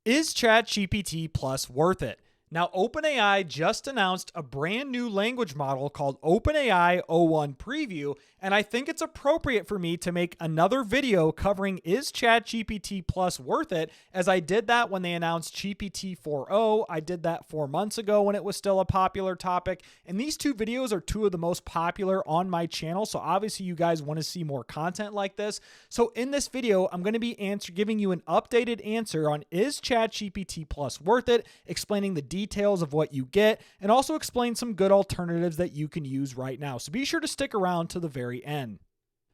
Is ChatGPT Plus worth it? Now, OpenAI just announced a brand new language model called OpenAI o1-preview, and I think it's appropriate for me to make another video covering is ChatGPT Plus worth it, as I did that when they announced GPT 4.0. I did that 4 months ago when it was still a popular topic, and these two videos are two of the most popular on my channel, so obviously you guys want to see more content like this. So in this video, I'm going to be giving you an updated answer on is ChatGPT Plus worth it, explaining the details of what you get, and also explain some good alternatives that you can use right now. So be sure to stick around to the very end.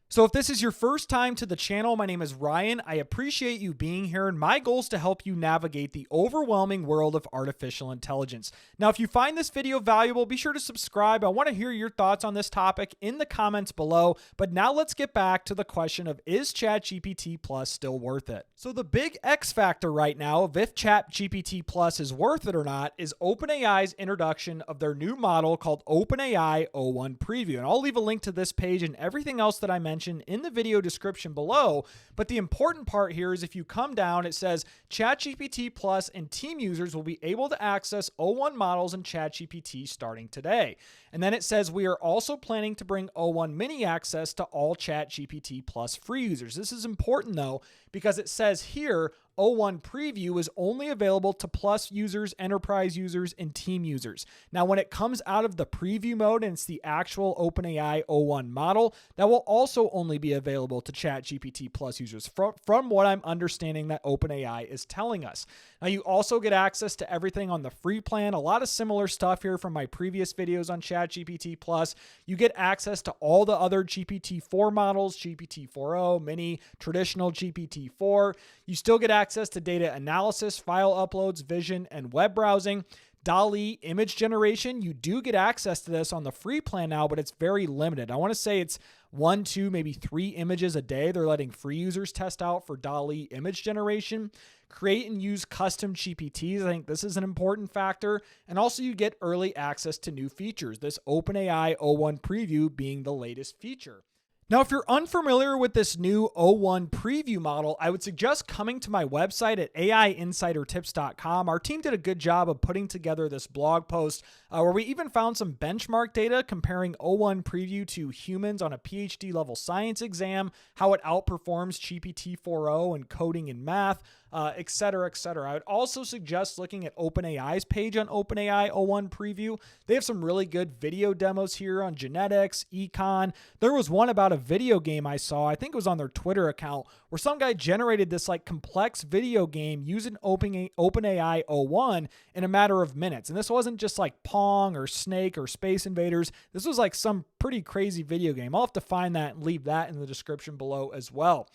So if this is your first time to the channel, my name is Ryan. I appreciate you being here, and my goal is to help you navigate the overwhelming world of artificial intelligence. Now, if you find this video valuable, be sure to subscribe. I want to hear your thoughts on this topic in the comments below. But now let's get back to the question of is ChatGPT Plus still worth it? So the big X factor right now of if ChatGPT Plus is worth it or not is OpenAI's introduction of their new model called OpenAI o1-preview. And I'll leave a link to this page and everything else that I mentioned in the video description below. But the important part here is if you come down, it says ChatGPT Plus and team users will be able to access o1 models in ChatGPT starting today. And then it says we are also planning to bring o1 mini access to all ChatGPT Plus free users. This is important though, because it says here o1-preview is only available to Plus users, enterprise users, and team users. Now, when it comes out of the preview mode and it's the actual OpenAI o1 model, that will also only be available to ChatGPT Plus users, from what I'm understanding that OpenAI is telling us. Now, you also get access to everything on the free plan. A lot of similar stuff here from my previous videos on ChatGPT Plus. You get access to all the other GPT-4 models, GPT 4.0, mini, traditional GPT-4. You still get access to data analysis, file uploads, vision, and web browsing. DALLE image generation, you do get access to this on the free plan now, but it's very limited. I want to say it's 1, 2, maybe 3 images a day they're letting free users test out for DALLE image generation. Create and use custom GPTs. I think this is an important factor. And also you get early access to new features, this OpenAI o1-preview being the latest feature. Now, if you're unfamiliar with this new o1-preview model, I would suggest coming to my website at AIinsidertips.com. Our team did a good job of putting together this blog post where we even found some benchmark data comparing o1-preview to humans on a PhD level science exam, how it outperforms GPT 4.0 in coding and math, et cetera, et cetera. I would also suggest looking at OpenAI's page on OpenAI o1-preview. They have some really good video demos here on genetics, econ. There was one about a video game I saw, I think it was on their Twitter account, where some guy generated this like complex video game using OpenAI o1 in a matter of minutes. And this wasn't just like Pong or Snake or Space Invaders. This was like some pretty crazy video game. I'll have to find that and leave that in the description below as well.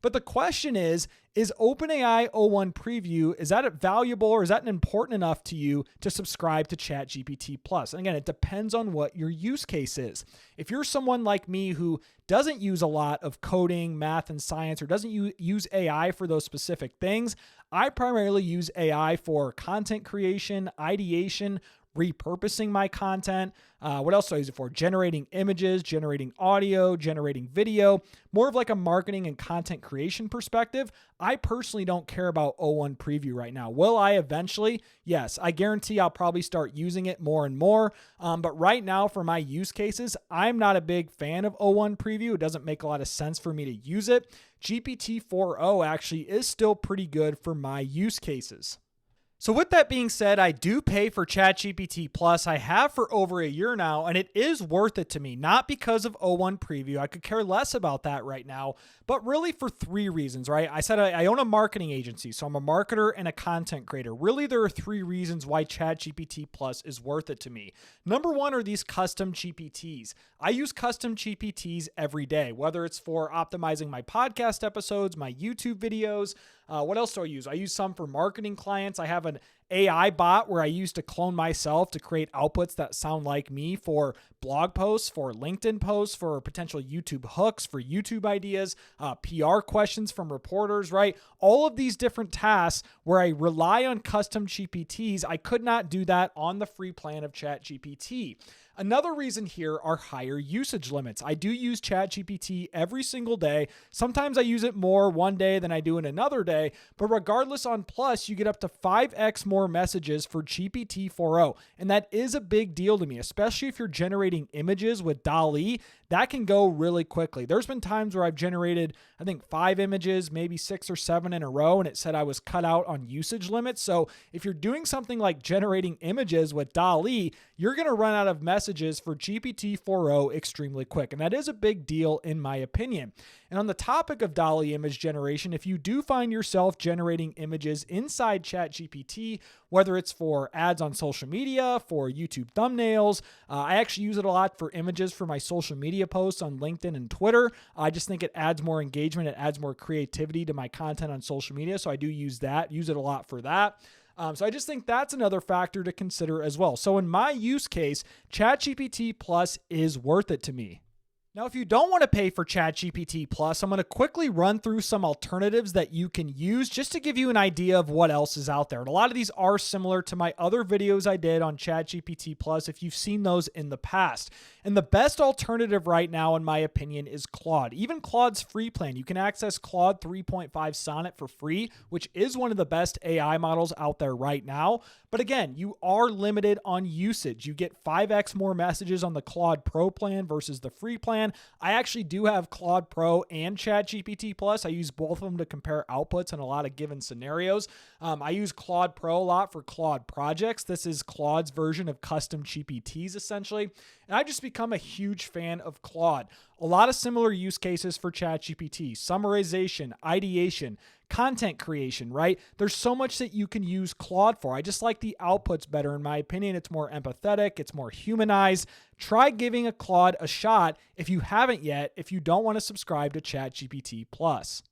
But the question is OpenAI o1-preview, is that valuable or is that important enough to you to subscribe to ChatGPT Plus? And again, it depends on what your use case is. If you're someone like me who doesn't use a lot of coding, math, and science, or doesn't use AI for those specific things, I primarily use AI for content creation, ideation, repurposing my content. What else do I use it for? Generating images, generating audio, generating video, more of like a marketing and content creation perspective. I personally don't care about o1-preview right now. Will I eventually? Yes, I guarantee I'll probably start using it more and more. But right now for my use cases, I'm not a big fan of o1-preview. It doesn't make a lot of sense for me to use it. GPT 4.0 actually is still pretty good for my use cases. So with that being said, I do pay for ChatGPT Plus. I have for over a year now, and it is worth it to me, not because of o1-preview. I could care less about that right now, but really for 3 reasons, right? I said I own a marketing agency, so I'm a marketer and a content creator. Really, there are 3 reasons why ChatGPT Plus is worth it to me. Number 1 are these custom GPTs. I use custom GPTs every day, whether it's for optimizing my podcast episodes, my YouTube videos. What else do I use? I use some for marketing clients. I have an AI bot where I used to clone myself to create outputs that sound like me for blog posts, for LinkedIn posts, for potential YouTube hooks, for YouTube ideas, PR questions from reporters, right? All of these different tasks where I rely on custom GPTs, I could not do that on the free plan of ChatGPT. Another reason here are higher usage limits. I do use ChatGPT every single day. Sometimes I use it more one day than I do in another day, but regardless, on Plus, you get up to 5x more messages for GPT-4o, and that is a big deal to me, especially if you're generating images with DALLE. That can go really quickly. There's been times where I've generated, I think, 5 images, maybe 6 or 7 in a row, and it said I was cut out on usage limits. So if you're doing something like generating images with DALLE, you're going to run out of messages for GPT-4o extremely quick. And that is a big deal in my opinion. And on the topic of DALLE image generation, if you do find yourself generating images inside ChatGPT, whether it's for ads on social media, for YouTube thumbnails, I actually use it a lot for images for my social media posts on LinkedIn and Twitter. I just think it adds more engagement. It adds more creativity to my content on social media. So I do use it a lot for that. So I just think that's another factor to consider as well. So in my use case, ChatGPT Plus is worth it to me. Now, if you don't want to pay for ChatGPT Plus, I'm going to quickly run through some alternatives that you can use just to give you an idea of what else is out there. And a lot of these are similar to my other videos I did on ChatGPT Plus if you've seen those in the past. And the best alternative right now, in my opinion, is Claude. Even Claude's free plan. You can access Claude 3.5 Sonnet for free, which is one of the best AI models out there right now. But again, you are limited on usage. You get 5x more messages on the Claude Pro plan versus the free plan. I actually do have Claude Pro and ChatGPT Plus. I use both of them to compare outputs in a lot of given scenarios. I use Claude Pro a lot for Claude projects. This is Claude's version of custom GPTs, essentially. And I've just become a huge fan of Claude. A lot of similar use cases for ChatGPT: summarization, ideation, content creation, right? There's so much that you can use Claude for. I just like the outputs better, in my opinion. It's more empathetic. It's more humanized. Try giving a Claude a shot if you haven't yet, if you don't want to subscribe to ChatGPT Plus.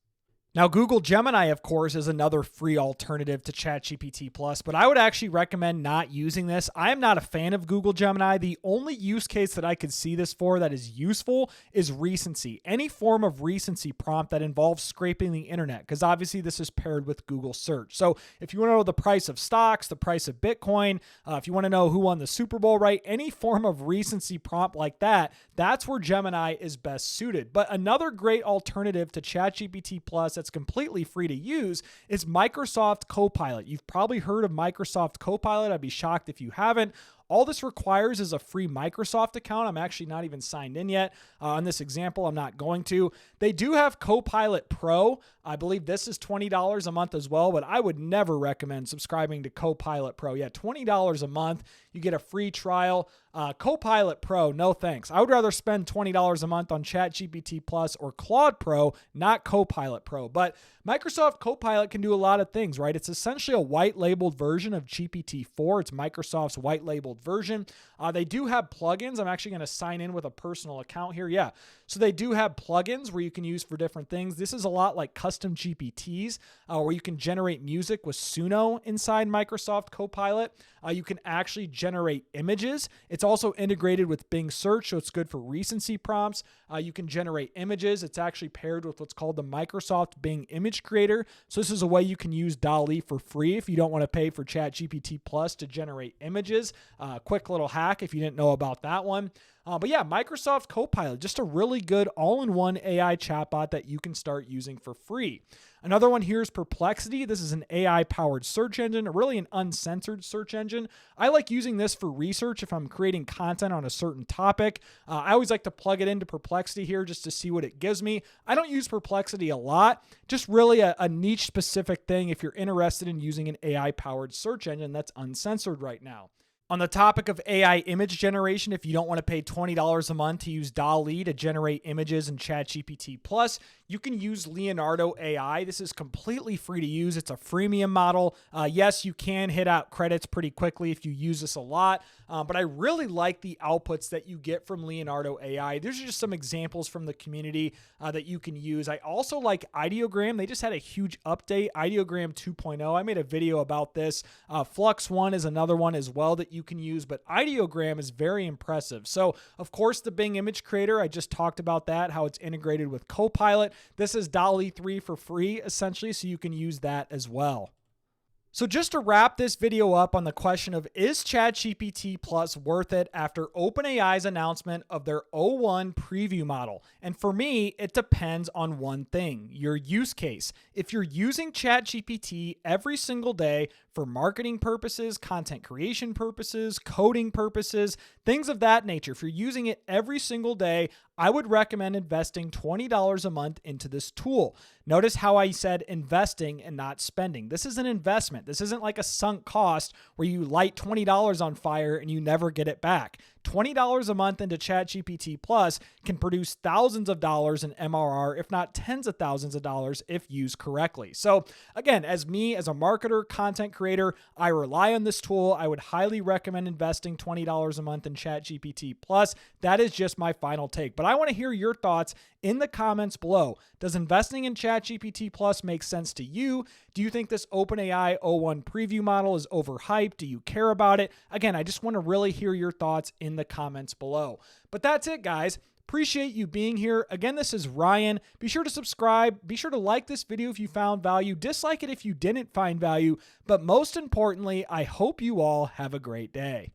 Now, Google Gemini, of course, is another free alternative to ChatGPT Plus, but I would actually recommend not using this. I am not a fan of Google Gemini. The only use case that I could see this for that is useful is recency. Any form of recency prompt that involves scraping the internet, because obviously this is paired with Google search. So if you want to know the price of stocks, the price of Bitcoin, if you want to know who won the Super Bowl, right? Any form of recency prompt like that, that's where Gemini is best suited. But another great alternative to ChatGPT Plus that's completely free to use is Microsoft Copilot. You've probably heard of Microsoft Copilot. I'd be shocked if you haven't. All this requires is a free Microsoft account. I'm actually not even signed in yet. On this example, I'm not going to. They do have Copilot Pro. I believe this is $20 a month as well, but I would never recommend subscribing to Copilot Pro. Yeah, $20 a month. You get a free trial. Copilot Pro, no thanks. I would rather spend $20 a month on ChatGPT Plus or Claude Pro, not Copilot Pro. But Microsoft Copilot can do a lot of things, right? It's essentially a white-labeled version of GPT-4. It's Microsoft's white-labeled version. They do have plugins. I'm actually going to sign in with a personal account here. Yeah. So they do have plugins where you can use for different things. This is a lot like custom GPTs, where you can generate music with Suno inside Microsoft Copilot. You can actually generate images. It's also integrated with Bing Search, so it's good for recency prompts. You can generate images. It's actually paired with what's called the Microsoft Bing Image Creator. So this is a way you can use DALL-E for free if you don't want to pay for ChatGPT Plus to generate images. Quick little hack if you didn't know about that one. But yeah, Microsoft Copilot, just a really good all-in-one AI chatbot that you can start using for free. Another one here is Perplexity. This is an AI-powered search engine, really an uncensored search engine. I like using this for research if I'm creating content on a certain topic. I always like to plug it into Perplexity here just to see what it gives me. I don't use Perplexity a lot, just really a niche-specific thing if you're interested in using an AI-powered search engine that's uncensored right now. On the topic of AI image generation, if you don't want to pay $20 a month to use DALLE to generate images in ChatGPT Plus, you can use Leonardo AI. This is completely free to use. It's a freemium model. Yes, you can hit out credits pretty quickly if you use this a lot, but I really like the outputs that you get from Leonardo AI. These are just some examples from the community that you can use. I also like Ideogram. They just had a huge update, Ideogram 2.0. I made a video about this. Flux 1 is another one as well that you can use, but Ideogram is very impressive. So, of course, the Bing Image Creator, I just talked about that, how it's integrated with Copilot. This is DALL-E 3 for free, essentially, so you can use that as well. So just to wrap this video up on the question of is ChatGPT Plus worth it after OpenAI's announcement of their o1-preview model? And for me, it depends on one thing, your use case. If you're using ChatGPT every single day for marketing purposes, content creation purposes, coding purposes, things of that nature, if you're using it every single day, I would recommend investing $20 a month into this tool. Notice how I said investing and not spending. This is an investment. This isn't like a sunk cost where you light $20 on fire and you never get it back. $20 a month into ChatGPT Plus can produce thousands of dollars in MRR, if not tens of thousands of dollars if used correctly. So again, as a marketer, content creator, I rely on this tool. I would highly recommend investing $20 a month in ChatGPT Plus. That is just my final take. But I want to hear your thoughts in the comments below. Does investing in ChatGPT Plus make sense to you? Do you think this OpenAI o1-preview model is overhyped? Do you care about it? Again, I just want to really hear your thoughts in the comments below. But that's it, guys. Appreciate you being here. Again, this is Ryan. Be sure to subscribe. Be sure to like this video if you found value. Dislike it if you didn't find value. But most importantly, I hope you all have a great day.